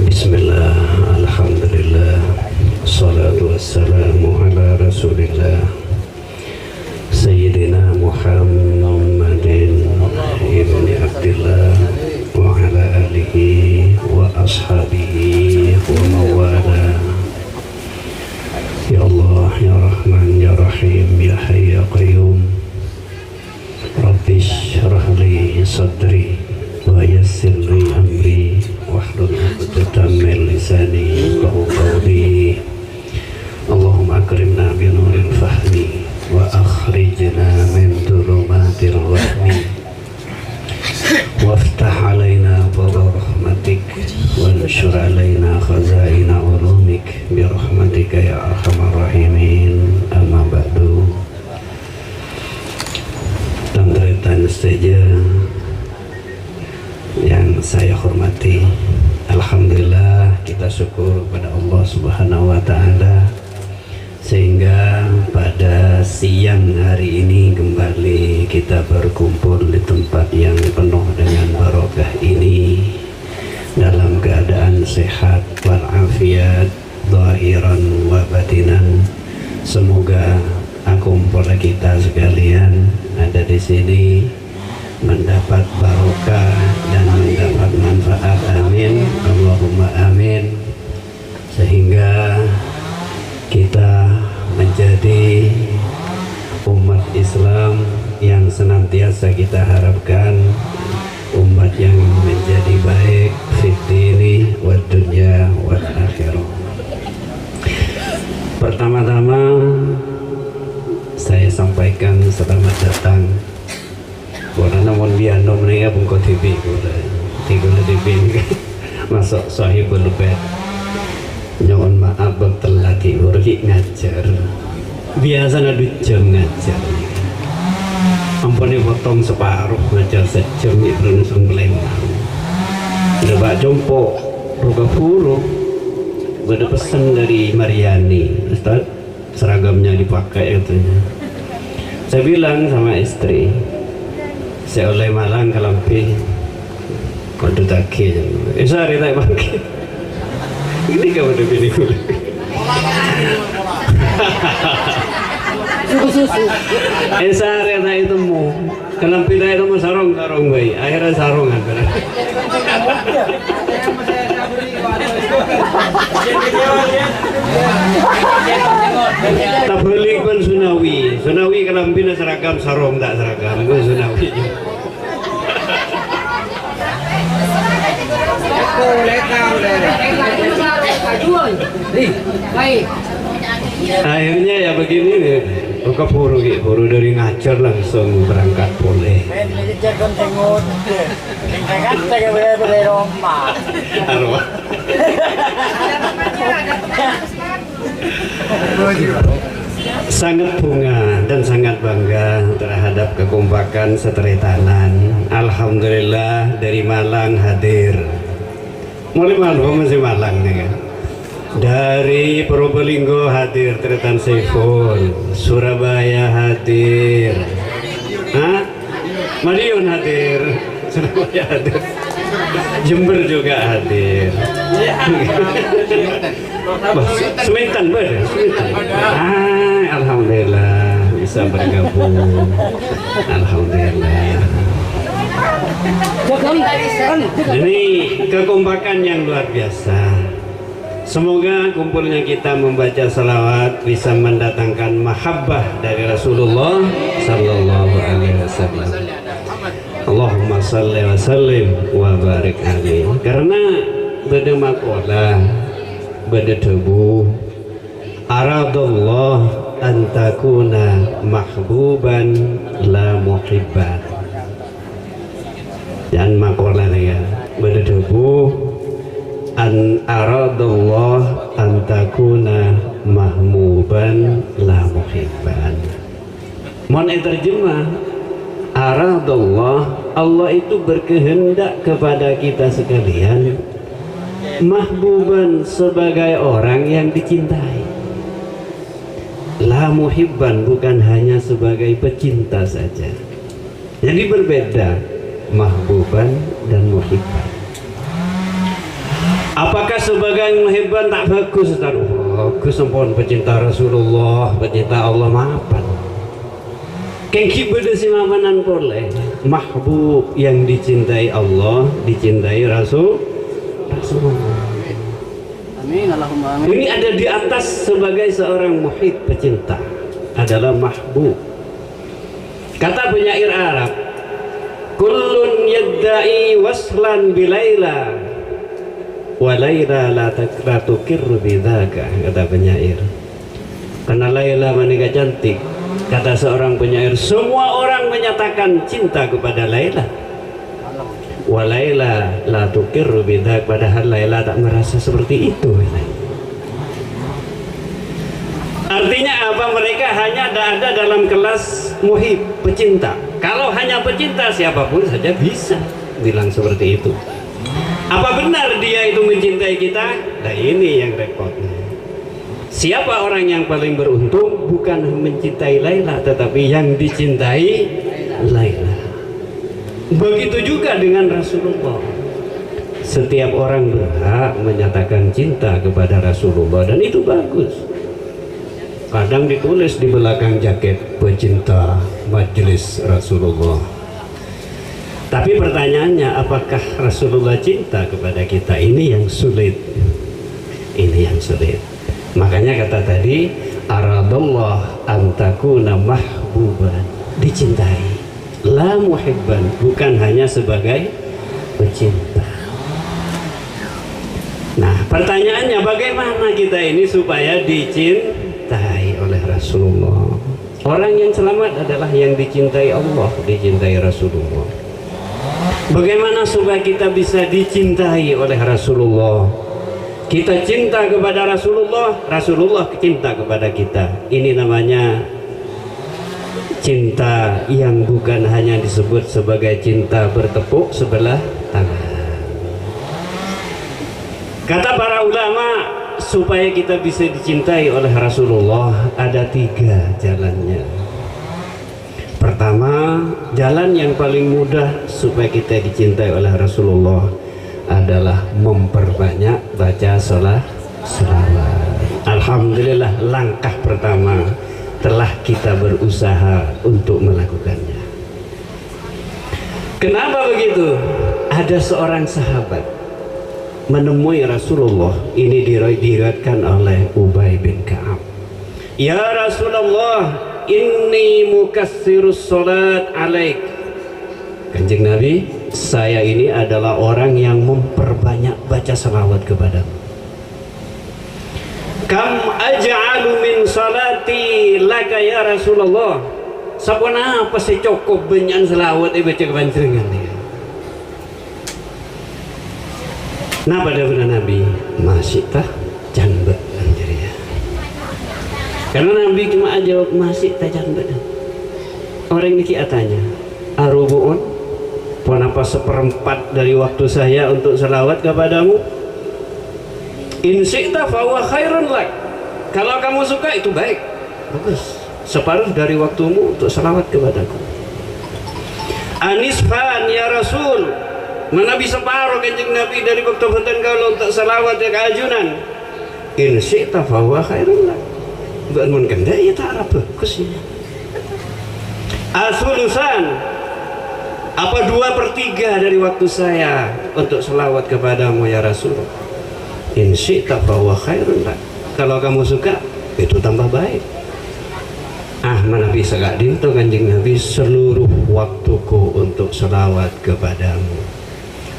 Bismillah, alhamdulillah, salatu wassalamu ala rasulillah Sayyidina Muhammadin ibni Abdillah wa ala alihi wa ashabihi wa mawala. Ya Allah, Ya Rahman, Ya Rahim, Ya Hayy, Ya Qayyum, Rabbi shrah li sadri wa yassir li amri wahlul 'uqdatam min lisani yafqahu qawli. Allahumma akrimna bi nuril fahmi wa akhrijna min dhulumatil wahmi waftah alaina abwaaba rahmatik wanshur alaina khazaina ulumik bi rahmatika ya arhamar rahimin. Amma ba'du. Rekan saja yang saya hormati, alhamdulillah kita syukur pada Allah Subhanahu wa taala sehingga pada siang hari ini kembali kita berkumpul di tempat yang penuh dengan barokah ini dalam keadaan sehat walafiat zahiran wa batinan. Semoga kumpul kita sekalian ada di sini mendapat barokah dan mendapat manfaat, amin Allahumma amin, sehingga kita menjadi umat Islam yang senantiasa kita harapkan umat yang menjadi baik fid dini wad dunya wal akhirah. Pertama-tama saya sampaikan selamat datang karena namun biano mereka pun kau TV tiga TV masuk sahibul bed. Nyon maaf bertelaki urhi ngajar biasa nadu jam ngajar ampuni potong separuh ngajar sejam itu langsung melempar udah bak jompo ruka puluh ada pesan dari Mariani, Ustaz seragamnya dipakai katanya. Saya bilang sama istri, saya oleh Malang ke Lampi kode taki sehari tak pakai ini kamu udah pilih gue sehari tak itu mau ke Lampi tak itu mau sarung bayi akhirnya sarungan tak beli pun Sunawi Kelampina seragam sarung tak seragam gue Sunawi. Akhirnya ya begini nih, buka buru dari ngajar langsung berangkat boleh. Sangat bunga dan sangat bangga terhadap kekompakan seteretanan. Alhamdulillah dari Malang hadir. Mulai malu masih Malang nih kan. Dari Probolinggo hadir Tretan Seiful, Surabaya hadir, Madiun hadir, Surabaya hadir, Jember juga hadir. Semintan alhamdulillah bisa bergabung, alhamdulillah. Ini kekompakan yang luar biasa. Semoga kumpulnya kita membaca salawat bisa mendatangkan mahabbah dari Rasulullah Sallallahu Alaihi Wasallam. Allahumma salli wa sallim wa barik alaihi. Karena beda makola, beda tebu, aradallah antakuna mahbuban la muhibban. Dan makola ya, beda tebu. An aradallah antakuna mahmuban la muhibban. Mohon terjemah, aradallah, Allah itu berkehendak kepada kita sekalian mahbuban sebagai orang yang dicintai, la la muhibban, bukan hanya sebagai pecinta saja. Jadi berbeda mahbuban dan muhibban. Apakah sebagai muhibban tak bagus? Bagus, ampun, pecinta Rasulullah, pecinta Allah, maafan. Kengki beda si mamanan boleh. Mahbub yang dicintai Allah, dicintai Rasulullah. Amin, Allahumma amin. Ini ada di atas sebagai seorang muhib, pecinta, adalah mahbub. Kata penyair Arab, kullun yadda'i waslan bilaila wa laila la tukirru bidzaka, kata penyair. Karena Laila menikah cantik, kata seorang penyair, semua orang menyatakan cinta kepada Laila. Wa laila la tukirru bidzaka, padahal Laila tak merasa seperti itu. Artinya apa? Mereka hanya ada dalam kelas muhib, pecinta. Kalau hanya pecinta, siapapun saja bisa bilang seperti itu. Apa benar dia itu mencintai kita? Nah, ini yang repotnya. Siapa orang yang paling beruntung? Bukan mencintai Laila, tetapi yang dicintai Laila. Begitu juga dengan Rasulullah. Setiap orang berhak menyatakan cinta kepada Rasulullah, dan itu bagus. Kadang ditulis di belakang jaket, pecinta majelis Rasulullah. Tapi pertanyaannya, apakah Rasulullah cinta kepada kita? Ini yang sulit. Ini yang sulit. Makanya kata tadi, aradallah antakuna mahbuban, dicintai. La muhibban, bukan hanya sebagai pecinta. Nah, pertanyaannya, bagaimana kita ini supaya dicintai oleh Rasulullah? Orang yang selamat adalah yang dicintai Allah, dicintai Rasulullah. Bagaimana supaya kita bisa dicintai oleh Rasulullah? Kita cinta kepada Rasulullah, Rasulullah cinta kepada kita. Ini namanya cinta yang bukan hanya disebut sebagai cinta bertepuk sebelah tangan. Kata para ulama, supaya kita bisa dicintai oleh Rasulullah ada 3 jalannya. Pertama, jalan yang paling mudah supaya kita dicintai oleh Rasulullah adalah memperbanyak baca salawat. Alhamdulillah, langkah pertama telah kita berusaha untuk melakukannya. Kenapa begitu? Ada seorang sahabat menemui Rasulullah, ini diriwayatkan oleh Ubay bin Ka'ab. Ya Rasulullah, inni mukassirus salat alaik. Kanjeng Nabi, saya ini adalah orang yang memperbanyak baca salawat kepadamu. Kam aj'alu min salati laka ya Rasulullah. Sapana apa sih cukup banyak salawat baca kepanjenengan ya. Nah, pada benar Nabi masih tah janbet anjir ya. Karena Nabi cuma jawab masih tah janbet. Orang ini tanya, arubuun, kenapa 1/4 dari waktu saya untuk selawat kepadamu? In syi'ta fa huwa khairun lak. Kalau kamu suka itu baik, bagus. Separuh dari waktumu untuk selawat kepadaku. Anisfan ya Rasul, Nabi separuh kanjeng Nabi dari waktu benten kalau untuk selawat ya keajunan. In syi'ta fa huwa khairun lak. Bukan mungkin dah ya tak bagus ya. Asulusan, apa 2/3 dari waktu saya untuk selawat kepadamu ya Rasul? In syi'ta fa huwa khairun lak. Kalau kamu suka itu tambah baik. Mana bisa gak dinto kanjeng Nabi, seluruh waktuku untuk selawat kepadamu.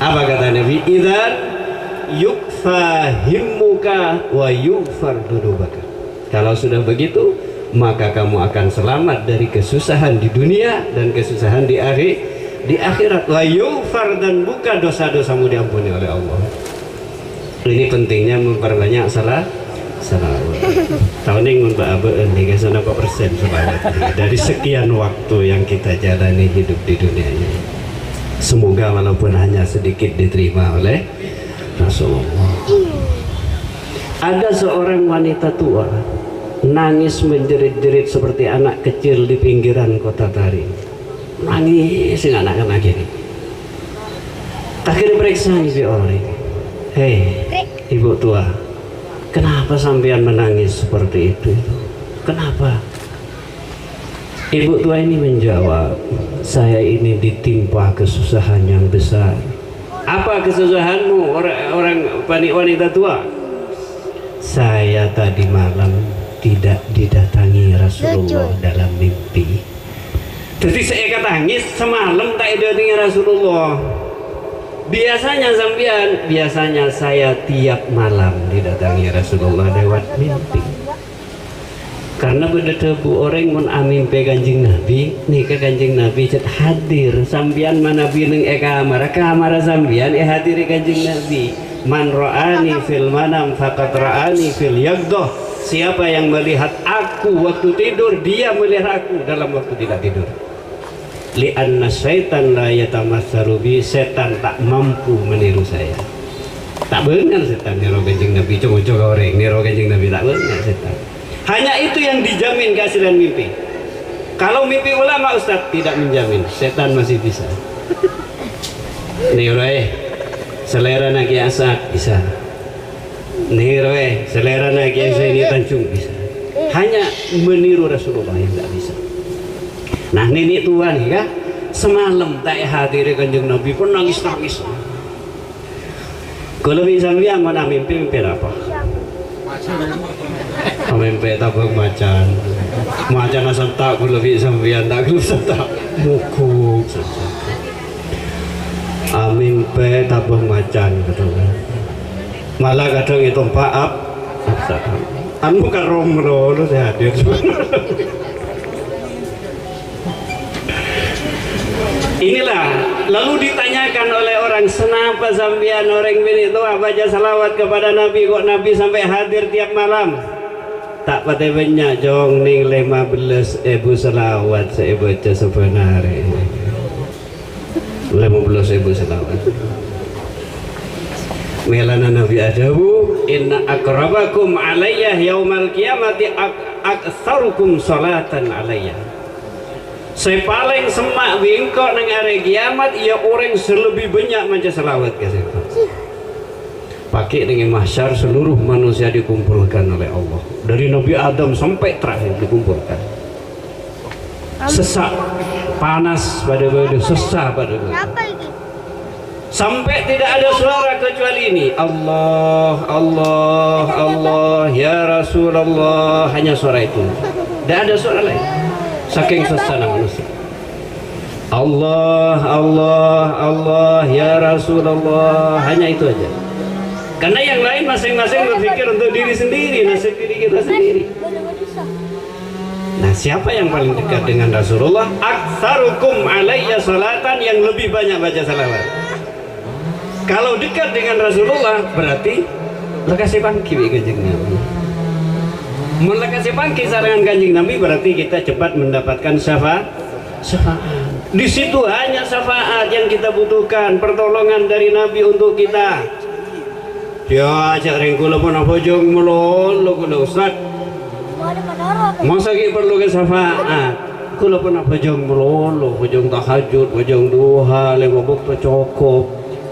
Apa kata Nabi? Idzan yukfahimmuka wa yufar dunubaka. Kalau sudah begitu, maka kamu akan selamat dari kesusahan di dunia dan kesusahan di akhirat. Wa yufar, dan bukan dosa-dosamu diampuni oleh Allah. Ini pentingnya memperbanyak salawat. Tahun ini untuk abeen nih guys, berapa persen salawat dari sekian waktu yang kita jalani hidup di dunia ini. Semoga walaupun hanya sedikit diterima oleh Rasulullah. Ada seorang wanita tua nangis menjerit-jerit seperti anak kecil di pinggiran kota Tarim. Nangis anak-anak ini. Akhirnya periksa si orang. Hei, ibu tua, kenapa sampean menangis seperti itu? Kenapa? Ibu tua ini menjawab, saya ini ditimpa kesusahan yang besar. Apa kesusahanmu, orang wanita tua? Saya tadi malam tidak didatangi Rasulullah dalam mimpi. Jadi saya katangis semalam tak didatangi Rasulullah. Biasanya saya tiap malam didatangi Rasulullah lewat mimpi. Karena berdebu orang mun amimpe Kanjeng Nabi, nika Kanjeng Nabi cet hadir sambian manabi neng kamar sambian hadiri Kanjeng Nabi. Man ra'ani fil manam faqad ra'ani fil yaqdah. Siapa yang melihat aku waktu tidur, dia melihat aku dalam waktu tidak tidur. Li'anna syaitan la yatamassaru bi, setan tak mampu meniru saya. Tak benar setan niru Kanjeng Nabi, coba orang niru Kanjeng Nabi, tak benar setan. Hanya itu yang dijamin keaslian mimpi. Kalau mimpi ulama Ustaz tidak menjamin, setan masih bisa. Niru selera nak Asad bisa. Niru selera nak ini Tanjung bisa. Hanya meniru Rasulullah yang tidak bisa. Nah nenek tua nih ya, semalam tak hadir Kanjeng Nabi pun nangis-nangis. Kalau bisa lihat mana mimpi apa? Mimpi tabung macan asam tak kalau bisa lihat tak kalau tak buku. Mimpi tabung macan betul. Malah kadang itu paap. Anu kan romlo lu hadir. Inilah lalu ditanyakan oleh orang, kenapa sampean orang ini itu baca salawat kepada Nabi, kok Nabi sampai hadir tiap malam? Tak pada banyak jong ning 15.000 salawat saya baca sebenarnya. 15.000 salawat. Melana Nabi adawu inna akrabakum alayya yaumal qiyamati aktsarukum salatan alayya. Saya paling semak bingkok nang hari kiamat ia orang selebih banyak macam selawat ke saya. Pakai dengan mahsyar seluruh manusia dikumpulkan oleh Allah. Dari Nabi Adam sampai terakhir dikumpulkan. Sesak, panas pada badan, sesak pada badan. Sampai tidak ada suara kecuali ini. Allah, Allah, Allah, ya Rasulullah, hanya suara itu. Tidak ada suara lain. Saking sesana manusia. Allah, Allah, Allah, ya Rasulullah, hanya itu aja. Karena yang lain masing-masing berpikir untuk diri sendiri, nasib diri kita sendiri. Nah, siapa yang paling dekat dengan Rasulullah? Aktsarukum alayya salatan, yang lebih banyak baca salawat. Kalau dekat dengan Rasulullah berarti lekasi pangki Kanjeng Nabi. Melekasi pangki sarangan Kanjeng Nabi berarti kita cepat mendapatkan syafaat. Di situ hanya syafaat yang kita butuhkan, pertolongan dari Nabi untuk kita. Ya ajak ring kula pun bojong mulolo kula Ustaz. Masa ki perlu ke syafaat. Kula pun bojong mulolo, bojong tahajud, bojong duha, lemo bukti cukup.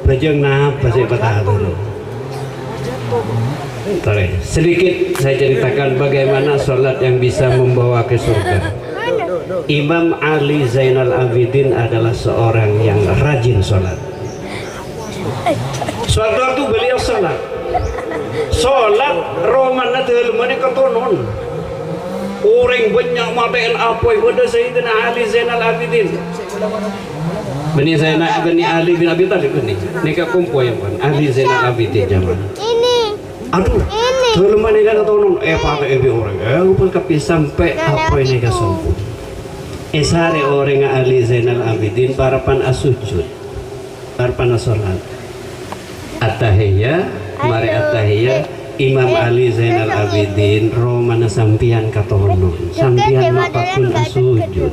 Bojong napa sih patah dulu. Sedikit saya ceritakan bagaimana sholat yang bisa membawa ke surga. Imam Ali Zainal Abidin adalah seorang yang rajin sholat. Suatu waktu beliau sholat roman telemani ketonon. Orang banyak matain apa pada Sayyidina Ali Zainal Abidin. Bani Ali bin Abi Thalib ini nikah kumpul yang kan Ali Zainal Abidin zaman. Aduh, belum menikah ketonon. Pakai ebi orang. Pun kapi sampai apa ini kesombong. Esare orang Ali Zainal Abidin parapan asujud, parapan asolat. Atahiyah, mari atahiyah. Imam Ali Zainal Abidin romana sampian katonon, sampian mapakun asujud.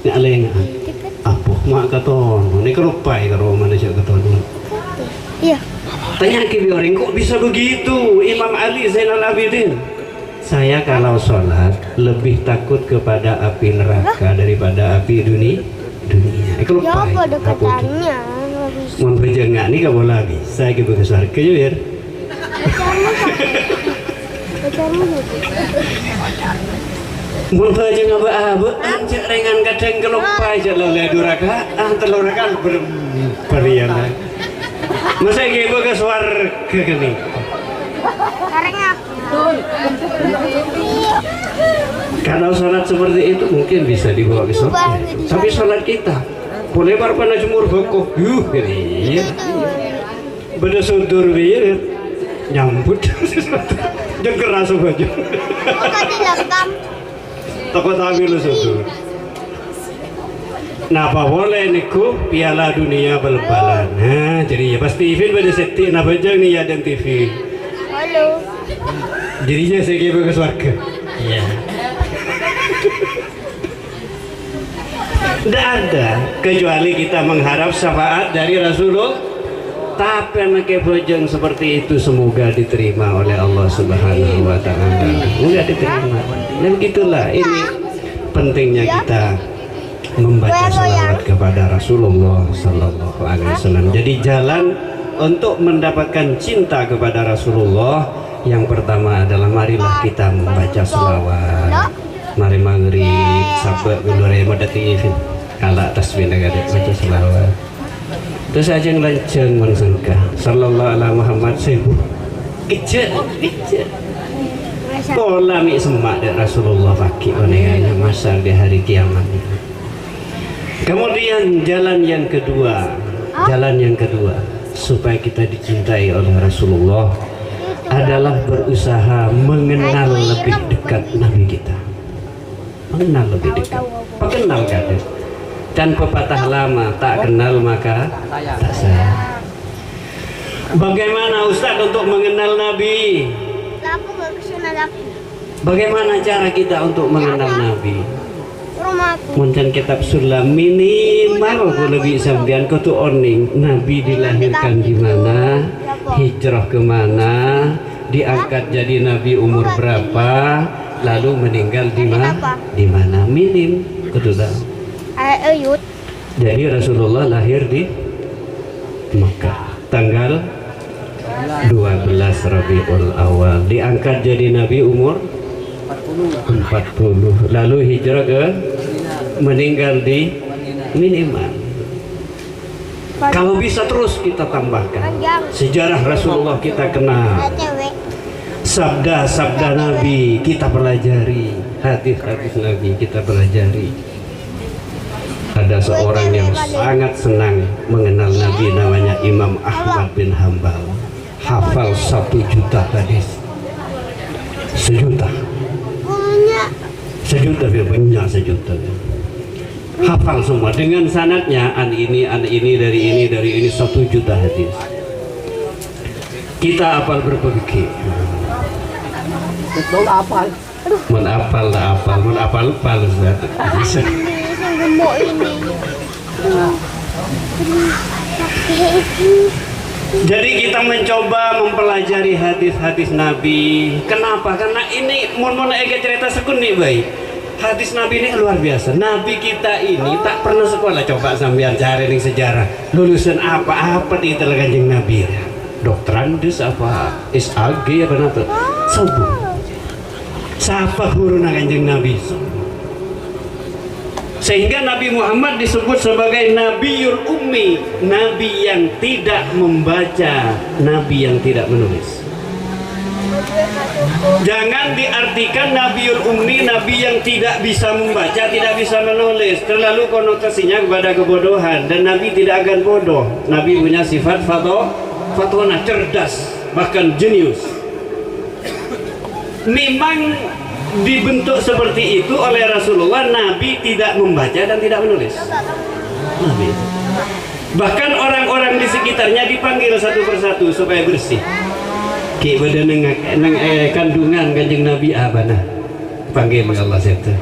Ni aleng apa mak katonon. Ni kerupai ke romana siya katonon. Iya. Tanya ke orang, kok bisa begitu Imam Ali Zainal Abidin? saya kalau sholat lebih takut kepada api neraka daripada api dunia. Kalau Ya apa dekatannya? mau berjengak nih kamu lagi. Saya ke surga ya. Pacarmu Mun baca ngaba-aba anjak rengan kadang kelupa aja lele duraka telur raka beriana. Masa ibu ke surga gini. karena Kalau sholat seperti itu mungkin bisa dibawa ke surga. Tapi sholat kita boleh barpana jemur boko. Gini. Beda sundur ya. Nyambut. Jangan keras baju. kok dilekam Toko tampil sundur. Napa boleh niku piala dunia bal-balan. Nah, jadi ya pas TV pada seti napa jeng nih ya dan TV. halo Jadinya saya kira ke surga. Iya. Tidak ada kecuali kita mengharap syafaat dari Rasulullah. Tapi anak bojong seperti itu semoga diterima oleh Allah Subhanahu wa taala. Enggak diterima. Dan begitulah ini pentingnya kita membaca salawat kepada Rasulullah sallallahu alaihi wasallam. Jadi jalan untuk mendapatkan cinta kepada Rasulullah yang pertama adalah marilah kita membaca salawat. Mari maghrib sampai gulure modatif kala tasbih negara baca salawat. Terus aja ngelanceng mansengka sallallahu alaihi Muhammad sebu kecil pola mi semak dari Rasulullah pakai onenganya masa di hari kiamat. Kemudian jalan yang kedua supaya kita dicintai oleh Rasulullah adalah berusaha mengenal lebih dekat Nabi kita. Mengenal lebih dekat. Pengenal kadang. Dan pepatah lama, tak kenal maka tak sayang. Bagaimana Ustaz untuk mengenal Nabi? lapu gak kesana lapu Bagaimana cara kita untuk mengenal Nabi? rumahku Muncul kitab sulam minimal kalau lebih sampean kau tuh oning Nabi dilahirkan di mana, hijrah kemana, diangkat jadi Nabi umur berapa, lalu meninggal di mana minim kedua. ayut Jadi Rasulullah lahir di Makkah tanggal 12 Rabiul Awal, diangkat jadi Nabi umur 40, lalu hijrah ke meninggal di minimal. Kalau bisa terus kita tambahkan sejarah Rasulullah kita kenal, cewek sabda-sabda Nabi kita pelajari, hadis-hadis Nabi kita pelajari. Ada seorang yang sangat senang mengenal Nabi namanya Imam Ahmad bin Hambal, hafal 1 juta hadis. 1 juta dia banyak 1 juta hafal semua dengan sanadnya an ini dari ini 1 juta hadis. Kita hafal berbagai Betul apal. menapal Ustaz. Bisa. gemuk ini Jadi kita mencoba mempelajari hadis-hadis Nabi. Kenapa? Karena ini mun ega cerita sekun nih baik. Hadis Nabi ini luar biasa. Nabi kita ini tak pernah sekolah. Coba sambil cari nih sejarah. Lulusan apa di Kanjeng Nabi. Dokterandes apa? SAG apa nanti? Sobu. Siapa guru Kanjeng Nabi? Sehingga Nabi Muhammad disebut sebagai Nabiul Ummi, Nabi yang tidak membaca, Nabi yang tidak menulis. Jangan diartikan Nabiul Ummi, Nabi yang tidak bisa membaca, tidak bisa menulis. Terlalu konotasinya kepada kebodohan, dan Nabi tidak akan bodoh. Nabi punya sifat fatona, cerdas, bahkan jenius. Memang dibentuk seperti itu oleh Rasulullah. Nabi tidak membaca dan tidak menulis. Nabi. Bahkan orang-orang di sekitarnya dipanggil satu persatu supaya bersih. Ki pada kandungan Kanjeng Nabi abana panggil Allah sete.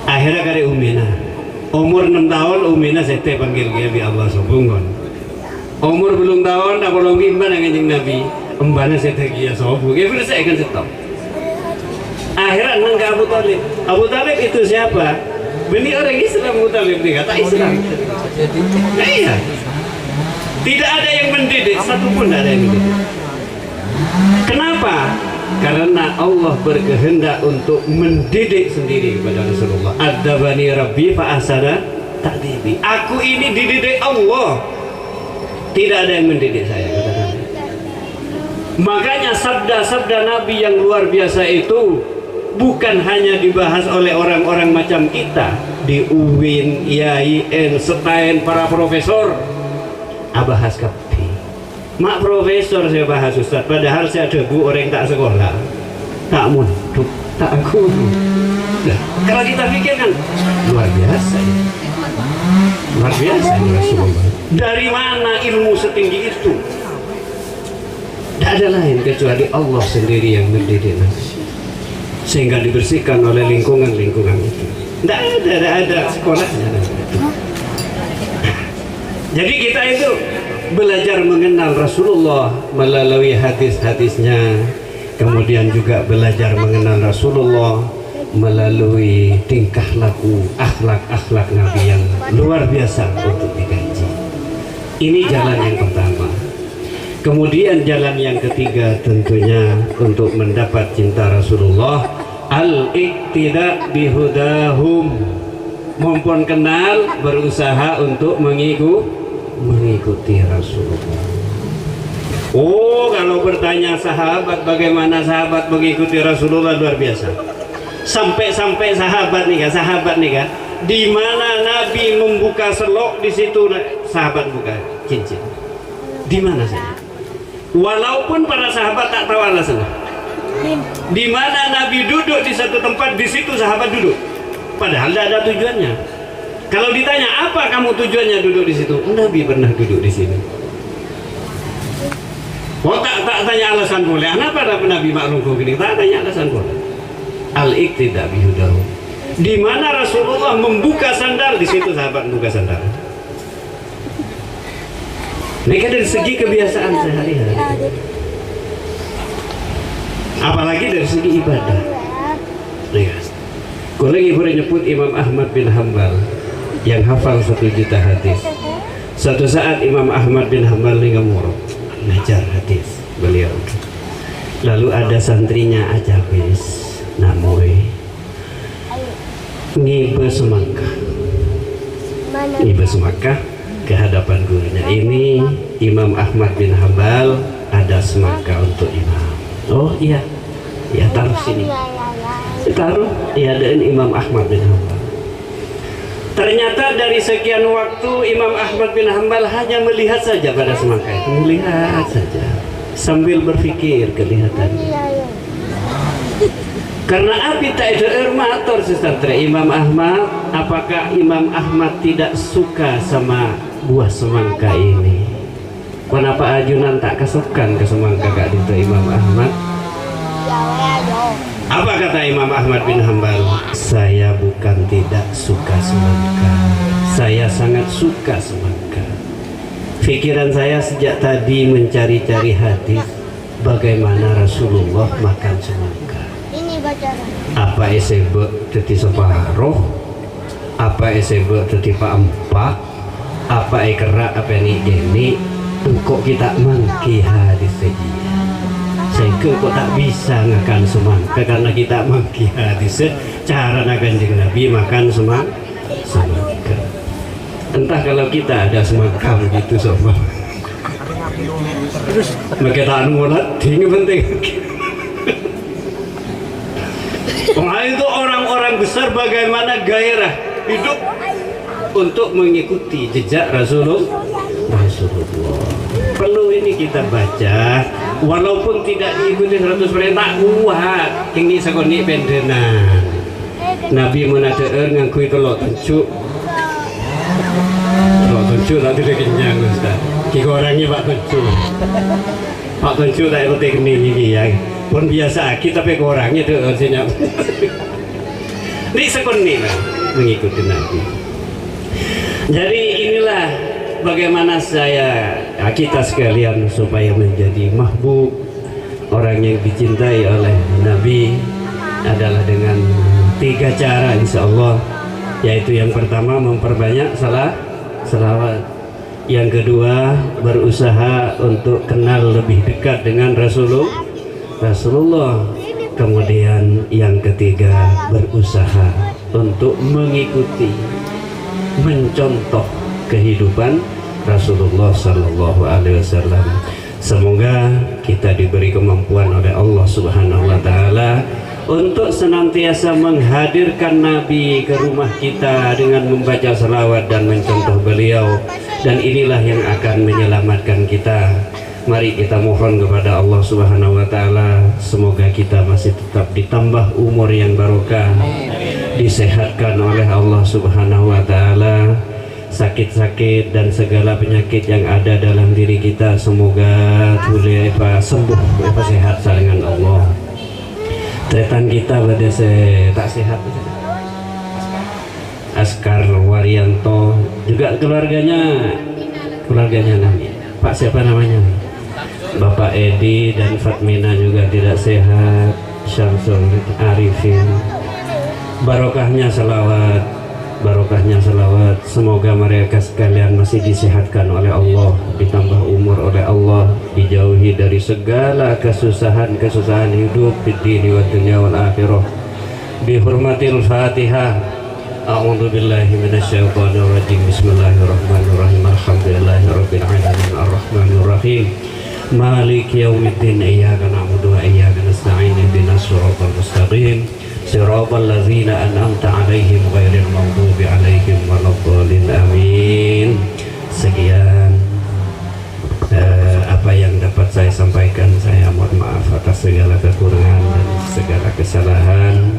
Akhirnya kare umina. Umur 6 tahun umina sete panggil Nabi Allah sobungon. Umur belum tahun tak bolong imban Kanjeng Nabi. Embana sete kia sobu. Ki bersih kan setop. Akhirnya nggak Abu Talib. Abu Talib itu siapa? Bini orang Islam. Abu Talib nih kata Islam. Nah, iya. Tidak ada yang mendidik, satupun tidak ada yang mendidik. Kenapa? Karena Allah berkehendak untuk mendidik sendiri kepada Rasulullah. Adzabani Rabbi fa ahsana ta'dibi. Aku ini dididik Allah. Tidak ada yang mendidik saya, kata Nabi. Makanya sabda-sabda Nabi yang luar biasa itu bukan hanya dibahas oleh orang-orang macam kita di UIN, IAIN, STAIN, para profesor. Abahas kapi. Mak profesor saya bahas Ustaz, padahal saya debu orang tak sekolah. Tak munduk, tak guru. Nah, kalau kita pikir kan luar biasa ya. Luar biasa ini Rasulullah. Dari mana ilmu setinggi itu? Tidak ada lain kecuali Allah sendiri yang mendidik sehingga dibersihkan oleh lingkungan-lingkungan itu. Tidak ada sekolahnya. Jadi kita itu belajar mengenal Rasulullah melalui hadis-hadisnya, kemudian juga belajar mengenal Rasulullah melalui tingkah laku, akhlak-akhlak Nabi yang luar biasa untuk dikaji. Ini jalan yang pertama. Kemudian jalan yang ketiga tentunya untuk mendapat cinta Rasulullah, al-iqtida bihudahum, mumpun kenal berusaha untuk mengikuti Rasulullah. Oh, kalau bertanya sahabat bagaimana sahabat mengikuti Rasulullah, luar biasa. Sampai-sampai sahabat nih kan, di mana Nabi membuka selok, di situ sahabat buka cincin. Di mana saja? Walaupun para sahabat tak tahu alasannya. Di mana Nabi duduk di satu tempat, di situ sahabat duduk. Padahal tidak ada tujuannya. Kalau ditanya apa kamu tujuannya duduk di situ, Nabi pernah duduk di sini. Oh, tak tanya alasan boleh. Kenapa Nabi maklum begini? Tak tanya alasan boleh. Al-iqtida bihudahu. Di mana Rasulullah membuka sandal, di situ sahabat membuka sandal. Mereka dari segi kebiasaan sehari-hari, apalagi dari segi ibadah. Kalau lagi boleh nyebut Imam Ahmad bin Hanbal yang hafal 1 juta hadis. Suatu saat Imam Ahmad bin Hanbal ini ngamuruk ngajar hadis beliau. Lalu ada santrinya ajabis namoi ngibe semangka ke hadapan gurunya. Ini Imam Ahmad bin Hanbal, ada semangka untuk imam. Oh iya, ya taruh sini. Taruh, ya dan Imam Ahmad bin Hanbal. Ternyata dari sekian waktu Imam Ahmad bin Hanbal hanya melihat saja pada semangka itu, melihat saja sambil berpikir kelihatannya. Karena api tak ada mator sesatria Imam Ahmad, apakah Imam Ahmad tidak suka sama buah semangka ini? Kenapa ajunan tak kesukaan ke semangka kak itu Imam Ahmad? Apa kata Imam Ahmad bin Hanbal? Saya bukan tidak suka semangka, saya sangat suka semangka. Pikiran saya sejak tadi mencari-cari hadis bagaimana Rasulullah makan semangka. Apa esebek teti separuh, apa esebek teti paempat, apa kerak apa ini engkau kita mangki hadis saja. Sehingga kok tak bisa ngakan semangka karena kita mangki hadis cara Kanjeng Nabi makan semangka. Entah kalau kita ada semangka begitu sobat. Maka tak mulat tinggi penting. Itu orang-orang besar bagaimana gairah hidup untuk mengikuti jejak Rasulullah. Perlu ini kita baca, walaupun tidak diikuti 100% tak kuat. Ini sekoni pendenan. Nabi menadeer ngangkui telok tunjuk. Telok tunjuk tak tidak kenyang Ustaz. Ki orangnya Pak Tunjuk. Pak Tunjuk tak ikut teknik ini ya. Pun biasa kita tapi orangnya tuh artinya. Ini sekoni lah mengikuti Nabi. Jadi inilah bagaimana kita sekalian supaya menjadi mahbub, orang yang dicintai oleh Nabi, adalah dengan 3 cara insya Allah, yaitu yang pertama memperbanyak salawat, yang kedua berusaha untuk kenal lebih dekat dengan Rasulullah, kemudian yang ketiga berusaha untuk mengikuti, mencontoh kehidupan Rasulullah Sallallahu Alaihi Wasallam. Semoga kita diberi kemampuan oleh Allah Subhanahu Wa Taala untuk senantiasa menghadirkan Nabi ke rumah kita dengan membaca salawat dan mencontoh beliau, dan inilah yang akan menyelamatkan kita. Mari kita mohon kepada Allah Subhanahu Wa Taala, semoga kita masih tetap ditambah umur yang barokah, disehatkan oleh Allah Subhanahu Wa Taala. Sakit-sakit dan segala penyakit yang ada dalam diri kita semoga sembuh, sehat dengan Allah. Tretan kita pada tak sehat, Askar Waryanto, juga keluarganya Pak siapa namanya, Bapak Edi dan Fatmina juga tidak sehat. Syamsul Arifin, barokahnya salawat, semoga mereka sekalian masih disehatkan oleh Allah, ditambah umur oleh Allah, dijauhi dari segala kesusahan hidup di dunia wa dunya wal akhirah. Bi hurmatil Fatihah. A'udzu billahi minasyaitonir rajim. Bismillahirrahmanirrahim. Alhamdulillahirabbil alamin arrahmanir rahim. Maliki yaumiddin. Iyyaka na'budu wa iyyaka nasta'in. Ihdinas siratal mustaqim. Siratal ladzina an'amta 'alaihim ghairil maghdubi 'alaihim waladdallin. Amin. Sekian apa yang dapat saya sampaikan. Saya mohon maaf atas segala kekurangan dan segala kesalahan.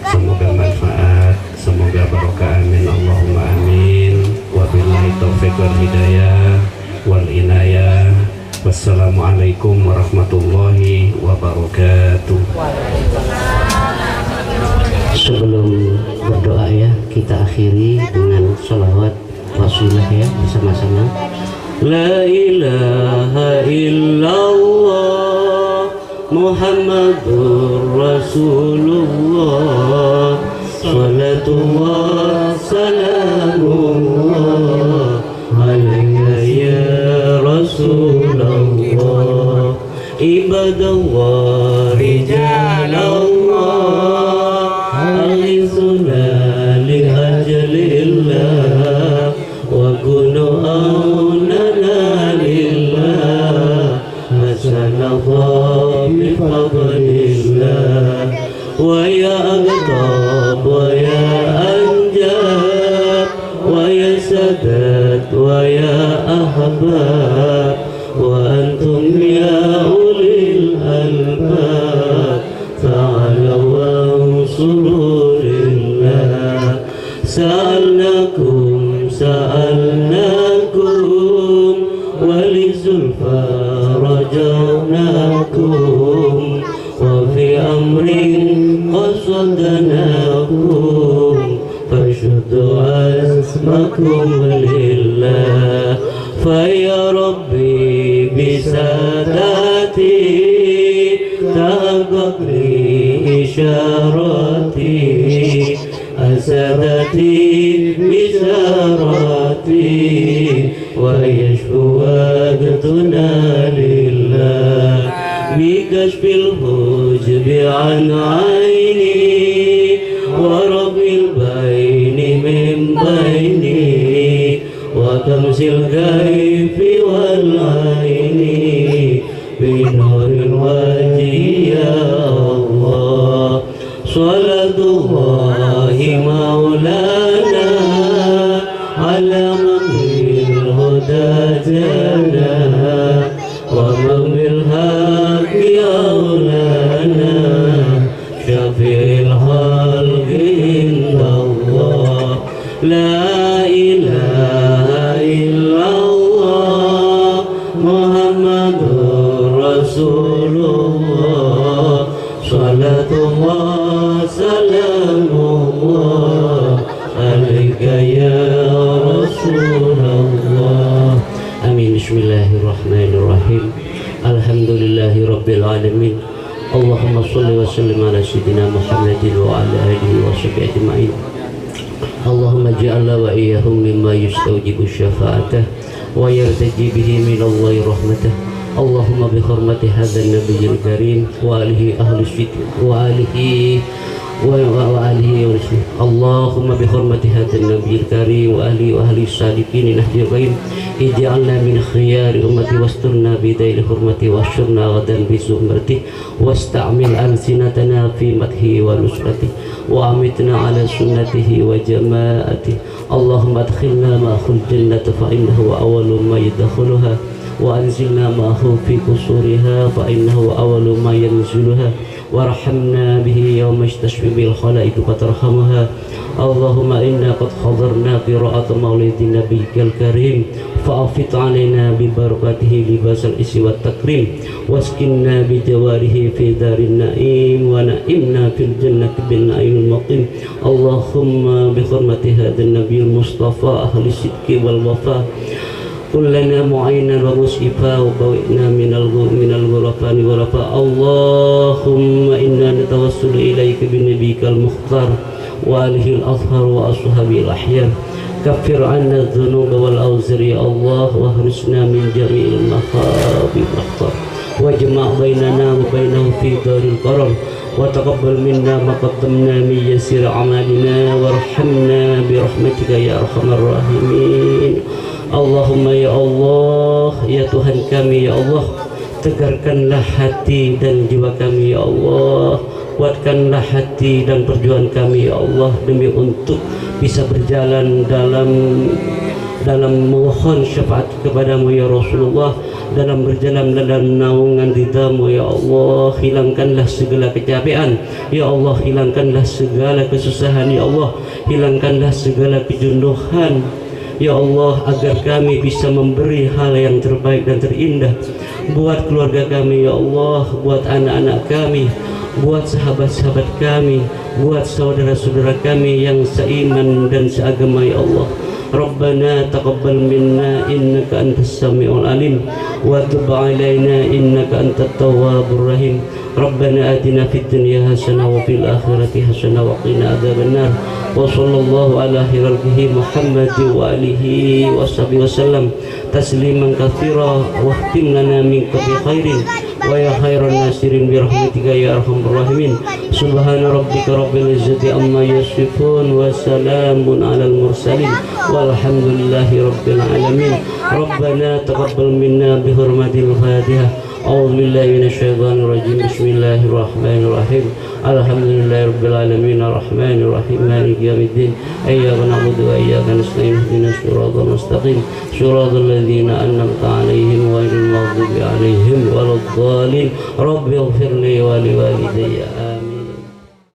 Semoga manfaat, semoga barokah. Amin Allahumma amin. Wabillahi taufiq wal hidayah wal inayah. Wassalamualaikum warahmatullahi wabarakatuh. Sebelum berdoa ya, kita akhiri dengan sholawat Rasulullah ya bersama-sama. La ilaha illallah Muhammadur Rasulullah. Salatullah salamullah alaika ya Rasulullah. Ibadallah rijalallah أغثنا لأجل الله وكونوا أوننا لله حسن الله بفضل الله. ويا أغضب ويا أنجاب ويا سداد ويا أحباب وأنتم يا أولي الألباب تعالوا وانصروا لله. سألناكم ولزلفى رجوناكم وفي أمر قصدناكم فشدوا عزمكم لله. فيا ربي بساداتي تحقق لي إشاراتي أسادتي بشاراتي ويشفو وقتنا لله. بكشف الحجب عن عيني ورب البين من بيني وتمس الكيف والعين بنور الوجه يا الله. صلاة الله مولانا على من بالهدى جانا ومن بالحق أولانا شفيع الخلق عند الله. لا إله إلا الله محمد رسول الله. صلاة الله سلام الله عليك يا رسول الله. Amin. Bismillahirrahmanirrahim. Alhamdulillahi rabbil alamin. Allahumma salli wa sallim ala sayyidina Muhammadin wa ala alihi wa sahbihi ajma'in. Allahumma ja'alna wa iyyahum mimma yustawjibu syafa'atah wa yartaji bihi min Allahi rahmatah. Allahumma bi hurmati hadzal nabiyil karim wa alihi ahli sidq wa alihi Allahumma bi hurmati hadzal nabiyil karim wa ahli sadiqin nahjil qaim ij'alna min khiyari ummati wasturna bi daili hurmati wasyurna ghadan bi zumrati wasta'mil alsinatana fi madhi wa nusrati wa amitna ala sunnatihi wa jama'ati. Allahumma adkhilna ma'khul jannata fa innahu awwalu ma yadkhuluha wa anzilna ma'ahu fi qusuriha fa innahu awwalu ma yanziluha warhamna bihi yawma istashfi bil khalaiq fatarhamuha. Allahumma inna qad hadarna qira'at maulidin nabiyyil karim fa'afid alaina bi barakatihi libasal isi wat takrim waskinna bi jawarihi fi darin na'im wa na'imna fil jannati bin na'imil muqim. Allahumma bi hurmati hadzal nabiyil mustafa ahli sidqi wal wafa kullana mu'aynan wa musyifa wa bawikna minal ghurafani wa rafa. Allahumma inna natawassulu ilayka bin nabiyikal mukhtar wa alihi al-azhar wa ashabi al-ahyar. Kaffir anna dhunuba wal awzar ya Allah wa hrisna min jami'il makhabib akhtar wa jama' bainana wa bainahu fi daril qarar wa taqabbal minna ma qaddamna min yasir amalina warhamna bi rahmatika ya arhamar rahimin. Allahumma ya Allah, ya Tuhan kami ya Allah, tegarkanlah hati dan jiwa kami ya Allah, kuatkanlah hati dan perjuangan kami ya Allah demi untuk bisa berjalan dalam mohon syafaat kepadamu ya Rasulullah, dalam berjalan dalam naungan ridhamu ya Allah. Hilangkanlah segala kecapean ya Allah, hilangkanlah segala kesusahan ya Allah, hilangkanlah segala kejunduhan ya Allah, agar kami bisa memberi hal yang terbaik dan terindah buat keluarga kami ya Allah, buat anak-anak kami, buat sahabat-sahabat kami, buat saudara-saudara kami yang seiman dan seagama ya Allah. Rabbana taqabbal minna innaka antas samiul alim wa tub alaina innaka antat tawwabur rahim. Rabbana atina fid dunya hasanah wa fil akhirati hasanah wa qina adzabannar. Wa sallallahu ala khairil Muhammad wa alihi wa sahbihi wasallam tasliman katsira wa khtim lana minka bi khairin wa ya khairan nasirin bi rahmatika ya arhamar rahimin. Subhana rabbika rabbil izzati amma yasifun wa salamun alal mursalin walhamdulillahi rabbil alamin. Rabbana taqabbal minna bi hurmatil Fatihah. A'udzu billahi minasyaitonir rajim. Bismillahirrahmanirrahim. Alhamdulillahi rabbil alamin arrahmanir rahim maliki yaumiddin. Iyyaka na'budu wa iyyaka nasta'in ihdinas siratal mustaqim siratal ladzina an'amta 'alaihim ghairil maghdubi 'alaihim waladdallin. Rabbighfirli wa liwalidayya. Amin.